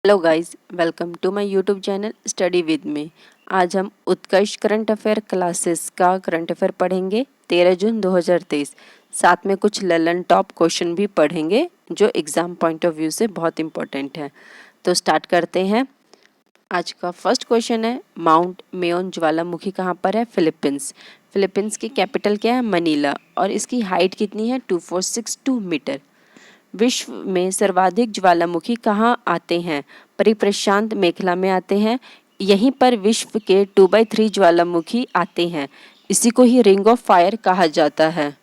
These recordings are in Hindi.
Hello guys, welcome to my YouTube channel study with me. आज हम उत्कर्ष करंट अफेयर क्लासेस का करंट अफेयर पढ़ेंगे 13 जून 2023। साथ में कुछ ललन टॉप क्वेश्चन भी पढ़ेंगे जो एग्ज़ाम पॉइंट ऑफ व्यू से बहुत इंपॉर्टेंट है। तो स्टार्ट करते हैं। आज का फर्स्ट क्वेश्चन है, माउंट मेयोन ज्वालामुखी कहाँ पर है? फिलीपींस। फिलीपींस की कैपिटल क्या है? मनीला। और इसकी हाइट कितनी है? 2462 मीटर। विश्व में सर्वाधिक ज्वालामुखी कहाँ आते हैं? परिप्रशांत मेखला में आते हैं। यहीं पर विश्व के 2/3 ज्वालामुखी आते हैं। इसी को ही रिंग ऑफ फायर कहा जाता है।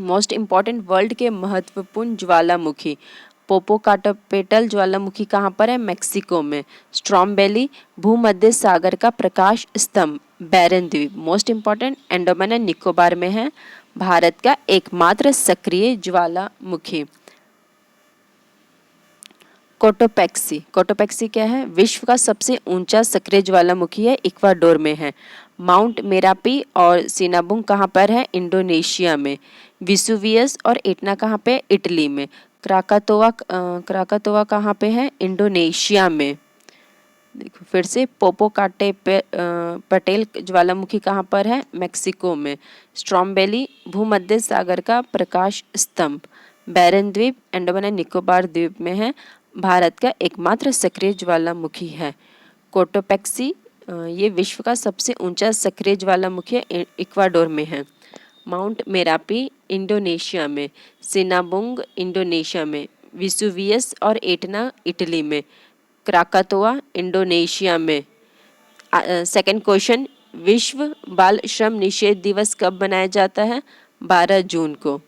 मोस्ट इम्पॉर्टेंट, वर्ल्ड के महत्वपूर्ण ज्वालामुखी। पोपोकाटोपेटल ज्वालामुखी कहाँ पर है? मेक्सिको में। स्ट्रॉम्बेली भूमध्य सागर का प्रकाश स्तंभ, बैरन द्वीप। Most important, Andaman and Nicobar में है। भारत का एकमात्र सक्रिय ज्वालामुखी। कोटोपैक्सी। कोटोपैक्सी क्या है? विश्व का सबसे ऊंचा सक्रिय ज्वालामुखी है, इक्वाडोर में है। माउंट मेरापी और सिनाबुंग कहाँ पर है? इंडोनेशिया में। विसुवियस और एटना कहाँ पे? इटली में। क्राकातोआ कहाँ पे है? इंडोनेशिया में। देखो फिर से, पटेल ज्वालामुखी कहाँ पर है? मेक्सिको में। स्ट्रॉम्बेली भूमध्य सागर का प्रकाश स्तंभ, बैरन द्वीप, अंडमान एंड निकोबार द्वीप में है। भारत का एकमात्र सक्रिय ज्वालामुखी है। कोटोपैक्सी ये विश्व का सबसे ऊंचा सक्रिय ज्वालामुखी है, इक्वाडोर में है। माउंट मेरापी इंडोनेशिया में। सिनाबुंग इंडोनेशिया में। विसुवियस और एटना इटली में। क्राकातोआ इंडोनेशिया में। सेकंड क्वेश्चन, विश्व बाल श्रम निषेध दिवस कब मनाया जाता है? 12 जून को।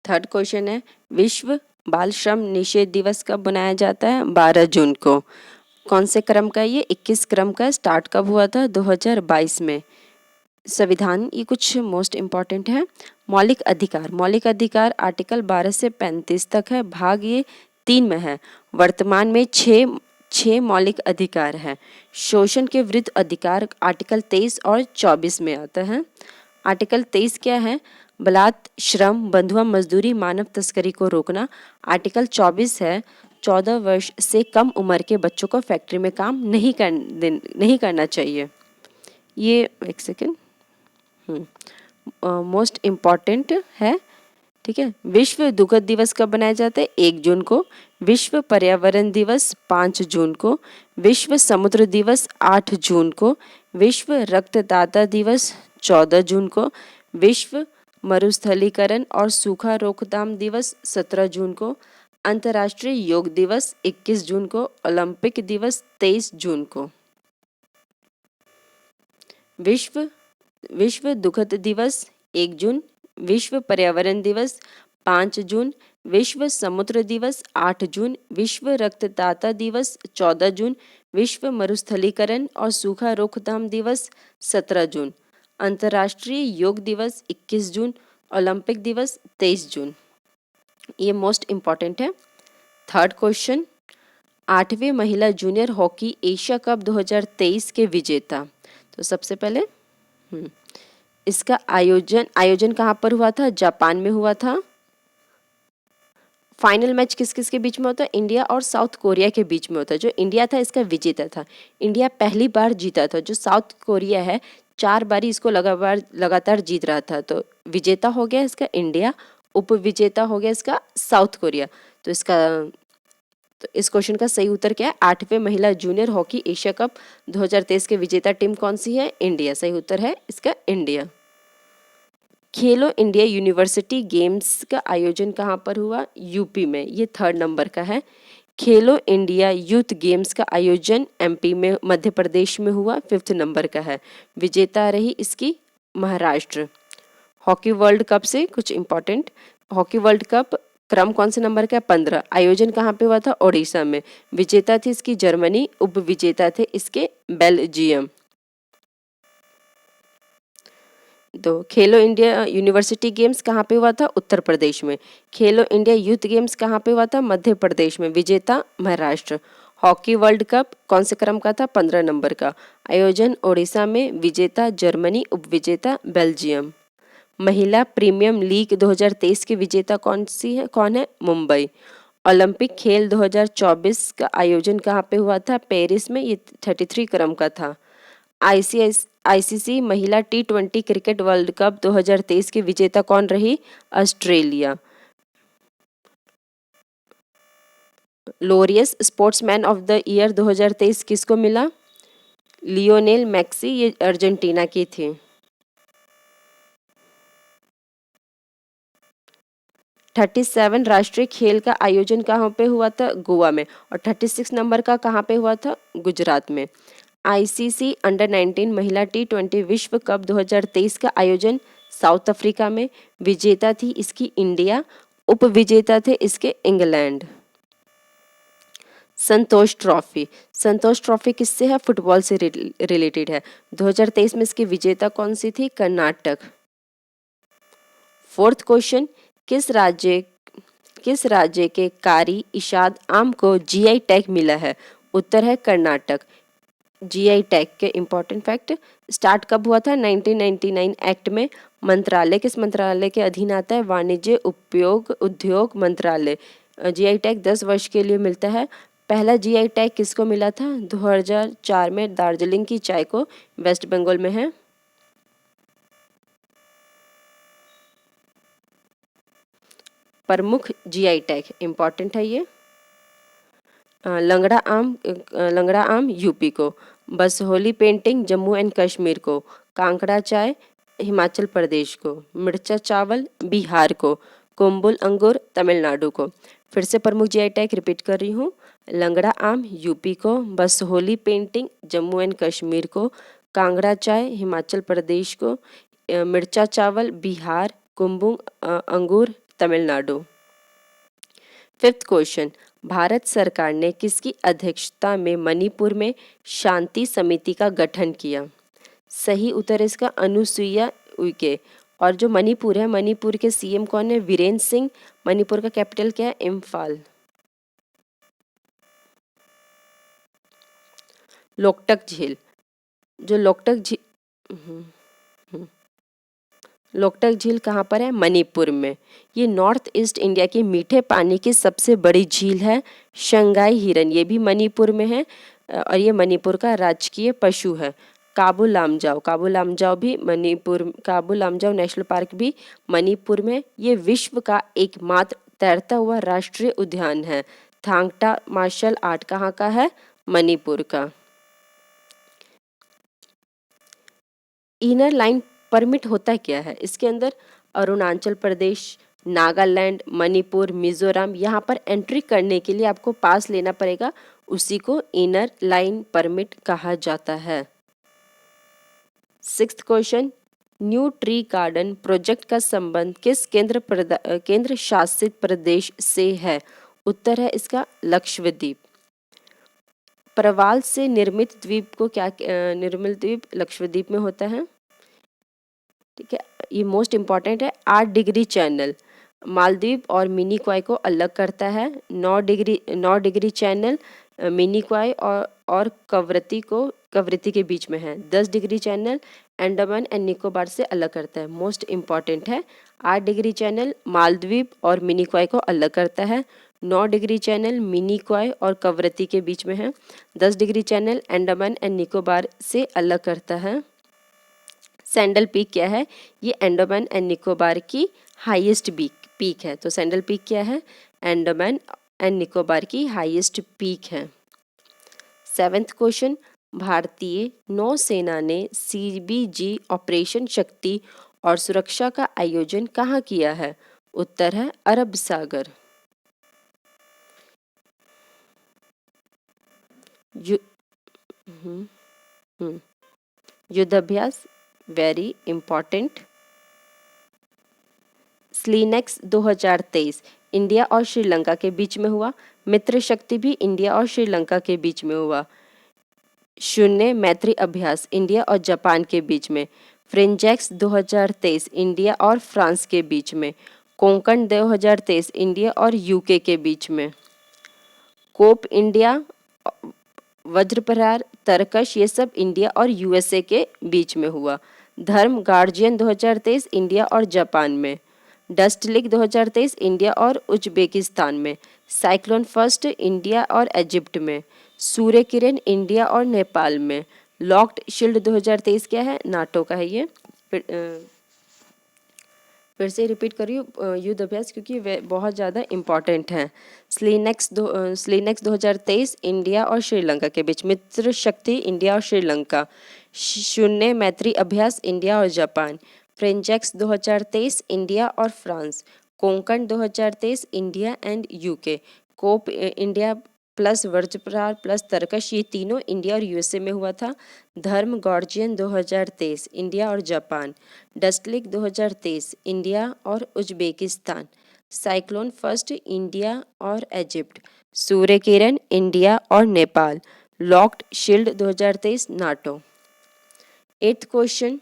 थर्ड क्वेश्चन है, विश्व बाल श्रम निषेध दिवस कब मनाया जाता है? 12 जून को। कौन से क्रम का? ये 21 क्रम का। स्टार्ट कब हुआ था? 2022 में। संविधान, ये कुछ मोस्ट इम्पॉर्टेंट है। मौलिक अधिकार। मौलिक अधिकार आर्टिकल 12 से 35 तक है। भाग ये 3 में है। वर्तमान में छः मौलिक अधिकार है। शोषण के विरुद्ध अधिकार आर्टिकल 23 और 24 में आता है। आर्टिकल 23 क्या है? बलात्, श्रम, बंधुआ मजदूरी, मानव तस्करी को रोकना। आर्टिकल 24 है, 14 वर्ष से कम उम्र के बच्चों को फैक्ट्री में काम नहीं करना चाहिए। ये एक सेकेंड, मोस्ट इम्पॉर्टेंट है। ठीक है। विश्व दुग्ध दिवस कब मनाया जाता है? 1 जून को। विश्व पर्यावरण दिवस 5 जून को। विश्व समुद्र दिवस 8 जून को। विश्व रक्तदाता दिवस 14 जून को। विश्व मरुस्थलीकरण और सूखा रोकथाम दिवस 17 जून को। अंतर्राष्ट्रीय योग दिवस 21 जून को। ओलंपिक दिवस 23 जून को। विश्व दुग्ध दिवस 1 जून। विश्व पर्यावरण दिवस 5 जून। विश्व समुद्र दिवस 8 जून। विश्व रक्तदाता दिवस 14 जून। विश्व मरुस्थलीकरण और सूखा रोकथाम दिवस 17 जून। अंतर्राष्ट्रीय योग दिवस 21 जून। ओलंपिक दिवस 23 जून। ये मोस्ट इम्पॉर्टेंट है। थर्ड क्वेश्चन, 8वें महिला जूनियर हॉकी एशिया कप 2023 के विजेता। तो सबसे पहले इसका आयोजन कहाँ पर हुआ था? जापान में हुआ था। फाइनल मैच किस किस के बीच में होता है? इंडिया और साउथ कोरिया के बीच में होता है। जो इंडिया था इसका विजेता था। इंडिया पहली बार जीता था। जो साउथ कोरिया है 4 बारी इसको लगातार जीत रहा था। तो विजेता हो गया इसका इंडिया, उप विजेता हो गया इसका साउथ कोरिया। तो इस क्वेश्चन का सही उत्तर क्या है? 8वें महिला जूनियर हॉकी एशिया कप 2023 के विजेता टीम कौन सी है? इंडिया। सही उत्तर है इसका इंडिया। खेलो इंडिया यूनिवर्सिटी गेम्स का आयोजन कहाँ पर हुआ? यूपी में। ये 3rd नंबर का है। खेलो इंडिया यूथ गेम्स का आयोजन एमपी में, मध्य प्रदेश में हुआ। 5th नंबर का है। विजेता रही इसकी महाराष्ट्र। हॉकी वर्ल्ड कप से कुछ इंपॉर्टेंट, हॉकी वर्ल्ड कप क्रम कौन से नंबर का है? 15। आयोजन कहाँ पे हुआ था? ओडिशा में। विजेता थी इसकी जर्मनी, उप विजेता थे इसके बेल्जियम। तो खेलो इंडिया यूनिवर्सिटी गेम्स कहाँ पे हुआ था? उत्तर प्रदेश में। खेलो इंडिया यूथ गेम्स कहाँ पे हुआ था? मध्य प्रदेश में। विजेता महाराष्ट्र। हॉकी वर्ल्ड कप कौन से क्रम का था? 15 नंबर का। आयोजन ओडिशा में। विजेता जर्मनी, उपविजेता बेल्जियम। महिला प्रीमियम लीग 2023 की विजेता कौन है? मुंबई। ओलंपिक खेल 2024 का आयोजन कहाँ पे हुआ था? पेरिस में। ये 33 क्रम का था। आईसीसी महिला T20 क्रिकेट वर्ल्ड कप 2023 की विजेता कौन रही? Australia. Laureus sportsman of the year 2023 किसको मिला? लियोनेल मैक्सी, ये अर्जेंटीना की थी। 37 राष्ट्रीय खेल का आयोजन कहाँ पे हुआ था? गोवा में। और 36 नंबर का कहाँ पे हुआ था? गुजरात में। आईसीसी अंडर 19 महिला T20 विश्व कप 2023 का आयोजन साउथ अफ्रीका में। विजेता थी इसकी इंडिया, उप विजेता थे इसके इंग्लैंड। संतोष ट्रॉफी। संतोष ट्रॉफी किससे है? फुटबॉल से रिलेटेड है। 2023 में इसकी विजेता कौन सी थी? कर्नाटक। फोर्थ क्वेश्चन, किस राज्य के कारी इशाद आम को जीआई टैग मिला है? उत्तर है कर्नाटक। जीआई टैग के इंपॉर्टेंट फैक्ट, स्टार्ट कब हुआ था? 1999 एक्ट में। मंत्रालय किस मंत्रालय के अधीन आता है? वाणिज्य उद्योग मंत्रालय। जीआई टैग 10 वर्ष के लिए मिलता है। पहला जीआई टैग किसको मिला था? 2004 में दार्जिलिंग की चाय को, वेस्ट बंगाल में है। प्रमुख जीआई टैग इंपॉर्टेंट है ये। लंगड़ा आम यूपी को, बसहोली पेंटिंग जम्मू एंड कश्मीर को, कांकड़ा चाय हिमाचल प्रदेश को, मिर्चा चावल बिहार को, कोम्बुल अंगूर तमिलनाडु को। फिर से प्रमुख जीआई टैग रिपीट कर रही हूँ। लंगड़ा आम यूपी को, बसहोली पेंटिंग जम्मू एंड कश्मीर को, कांगड़ा चाय हिमाचल प्रदेश को, मिर्चा चावल बिहार, कुंभुंग अंगूर तमिलनाडु। फिफ्थ क्वेश्चन, भारत सरकार ने किसकी अध्यक्षता में मणिपुर में शांति समिति का गठन किया? सही उत्तर इसका अनुसुईया उइके। और जो मणिपुर है, मणिपुर के सीएम कौन है? वीरेंद्र सिंह। मणिपुर का कैपिटल क्या है? इम्फाल। लोकटक झील, जो लोकटक झील कहाँ पर है? मणिपुर में। ये नॉर्थ ईस्ट इंडिया की मीठे पानी की सबसे बड़ी झील है। शंघाई हिरन, ये भी मणिपुर में है और ये मणिपुर का राजकीय पशु है। काबू लामजाओ भी मणिपुर, काबू लामजाओ नेशनल पार्क भी मणिपुर में। ये विश्व का एकमात्र तैरता हुआ राष्ट्रीय उद्यान है। थांगटा मार्शल आर्ट कहाँ का है? मणिपुर का। इनर लाइन परमिट होता क्या है? इसके अंदर अरुणाचल प्रदेश, नागालैंड, मणिपुर, मिजोरम, यहाँ पर एंट्री करने के लिए आपको पास लेना पड़ेगा, उसी को इनर लाइन परमिट कहा जाता है। Sixth question, new tree garden project का संबंध किस केंद्र शासित प्रदेश से है? उत्तर है इसका लक्षद्वीप। प्रवाल से निर्मित द्वीप को निर्मित द्वीप लक्षद्वीप में होता है। ठीक है, ये मोस्ट इम्पॉर्टेंट है। 8 डिग्री चैनल मालदीव और मिनी क्वाई को अलग करता है। 9 डिग्री चैनल मिनी क्वाई और कवरती के बीच में है। 10 degree channel Andaman and Nicobar से अलग करता है। मोस्ट इम्पॉर्टेंट है। 8 डिग्री चैनल मालदीव और मिनी क्वाई को अलग करता है। 9 डिग्री चैनल मिनी क्वाई और कवरती के बीच में है। 10 degree channel Andaman and Nicobar से अलग करता है। सैंडल पीक क्या है? ये अंडमान एंड निकोबार की हाईएस्ट पीक है। तो सैंडल पीक क्या है? अंडमान एंड निकोबार की हाईएस्ट पीक है। 7th क्वेश्चन, भारतीय नौसेना ने CBG ऑपरेशन शक्ति और सुरक्षा का आयोजन कहाँ किया है? उत्तर है अरब सागर। युद्धाभ्यास वेरी इंपॉर्टेंट। स्लीनेक्स 2023 इंडिया और श्रीलंका के बीच में हुआ। मित्र शक्ति भी इंडिया और श्रीलंका के बीच में हुआ। शून्य मैत्री अभ्यास इंडिया और जापान के बीच में। फ्रिंजेक्स 2023 इंडिया और फ्रांस के बीच में। कोंकण 2023 इंडिया और यूके के बीच में। कोप इंडिया, वज्रप्रहार, तरकश, ये सब इंडिया और यूएसए के बीच में हुआ। धर्म गार्जियन 2023 इंडिया और जापान में। डस्ट लीग 2023 इंडिया और उज्बेकिस्तान में। साइक्लोन फर्स्ट इंडिया और इजिप्ट में। सूर्य किरण इंडिया और नेपाल में। लॉक्ड शील्ड 2023 क्या है? नाटो का है ये। फिर से रिपीट करिए युद्ध अभ्यास, क्योंकि वे बहुत ज़्यादा इम्पॉर्टेंट हैं। स्लीनेक्स 2023 इंडिया और श्रीलंका के बीच। मित्र शक्ति इंडिया और श्रीलंका। शून्य मैत्री अभ्यास इंडिया और जापान। फ्रेंजेक्स 2023 इंडिया और France. Konkan 2023 India and UK. Cope India plus Vajraprahar plus Tarkash, ये तीनों इंडिया और यूएसए में हुआ था। धर्म गॉर्जियन 2023 इंडिया और जापान। डस्ट लीग 2023 इंडिया और उज्बेकिस्तान। साइक्लोन फर्स्ट इंडिया और इजिप्ट। सूर्य किरण इंडिया और Nepal. Locked shield 2023 NATO. 8th question,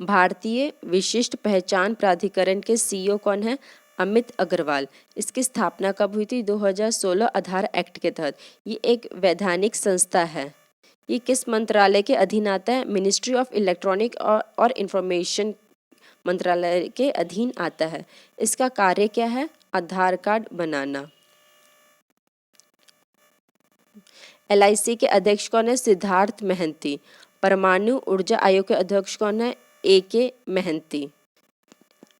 भारतीय विशिष्ट पहचान प्राधिकरण के सीईओ कौन है? अमित अग्रवाल। इसकी स्थापना कब हुई थी? 2016 आधार एक्ट के तहत। ये एक वैधानिक संस्था है। ये किस मंत्रालय के अधीन आता है? मिनिस्ट्री ऑफ इलेक्ट्रॉनिक और इंफॉर्मेशन मंत्रालय के अधीन आता है। इसका कार्य क्या है? आधार कार्ड बनाना। LIC के अध्यक्ष कौन है? सिद्धार्थ महंती। परमाणु ऊर्जा आयोग के अध्यक्ष कौन है? AK महंती।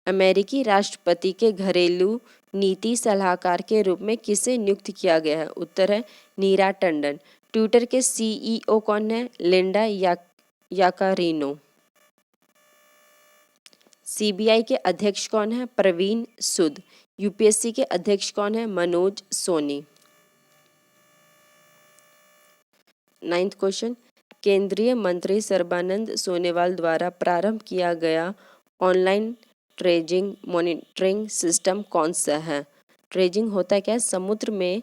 अमेरिकी राष्ट्रपति के घरेलू नीति सलाहकार के रूप में किसे नियुक्त किया गया है? उत्तर है नीरा टंडन। ट्विटर के CEO कौन है? Linda Yaccarino. CBI के अध्यक्ष कौन है? प्रवीण सूद। UPSC के अध्यक्ष कौन है? मनोज सोनी। 9th क्वेश्चन, केंद्रीय मंत्री सर्बानंद सोनोवाल द्वारा प्रारंभ किया गया ऑनलाइन ट्रेजिंग मॉनिटरिंग सिस्टम कौन सा है? ट्रेजिंग होता है क्या? समुद्र में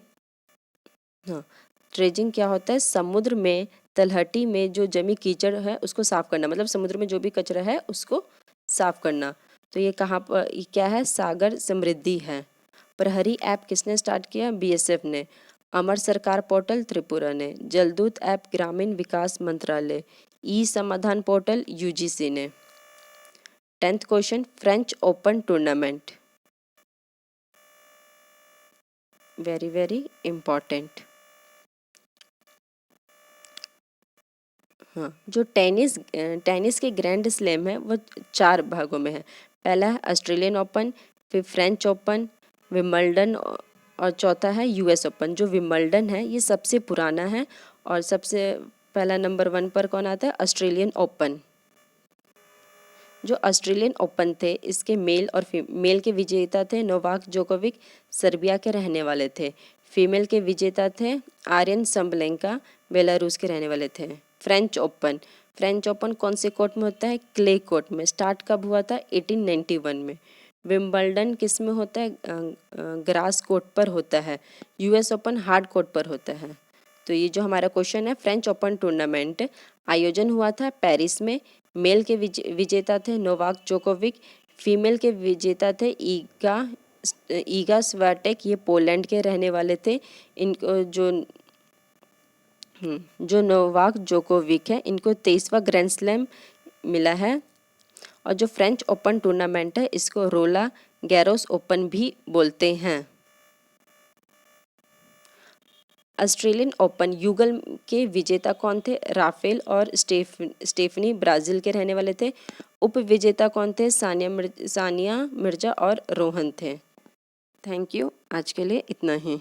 ट्रेजिंग क्या होता है? समुद्र में तलहटी में जो जमी कीचड़ है उसको साफ करना, मतलब समुद्र में जो भी कचरा है उसको साफ करना। तो ये कहाँ पर क्या है? सागर समृद्धि है। प्रहरी ऐप किसने स्टार्ट किया? BSF ने। अमर सरकार पोर्टल त्रिपुरा ने। जलदूत ऐप ग्रामीण विकास मंत्रालय। समाधान पोर्टल UGC ने। 10th question, French open tournament. Very very important. हाँ, जो टेनिस के ग्रैंड स्लैम है वो 4 भागों में है। पहला है ऑस्ट्रेलियन ओपन, फिर फ्रेंच ओपन, विंबलडन और चौथा है US ओपन। जो विंबलडन है ये सबसे पुराना है और सबसे पहला नंबर 1 पर कौन आता है? Australian open. जो ऑस्ट्रेलियन ओपन थे इसके मेल के विजेता थे नोवाक जोकोविक, सर्बिया के रहने वाले थे। फीमेल के विजेता थे आर्यन सम्बलेंका, बेलारूस के रहने वाले थे। फ्रेंच ओपन कौन से कोर्ट में होता है? क्ले कोर्ट में। स्टार्ट कब हुआ था? 1891 में। विंबलडन किस में होता है? ग्रास कोर्ट पर होता है। US ओपन हार्ड कोर्ट पर होता है। तो ये जो हमारा क्वेश्चन है, फ्रेंच ओपन टूर्नामेंट आयोजन हुआ था पेरिस में। मेल के विजेता थे नोवाक जोकोविक, फीमेल के विजेता थे ईगा स्वियाटेक, ये पोलैंड के रहने वाले थे। इनको जो नोवाक जोकोविक है इनको 23वां ग्रैंड स्लैम मिला है। और जो फ्रेंच ओपन टूर्नामेंट है इसको रोला गैरोस ओपन भी बोलते हैं। ऑस्ट्रेलियन ओपन युगल के विजेता कौन थे? राफेल और स्टेफनी ब्राज़ील के रहने वाले थे। उप विजेता कौन थे? सानिया मिर्जा और रोहन थे। थैंक यू, आज के लिए इतना ही।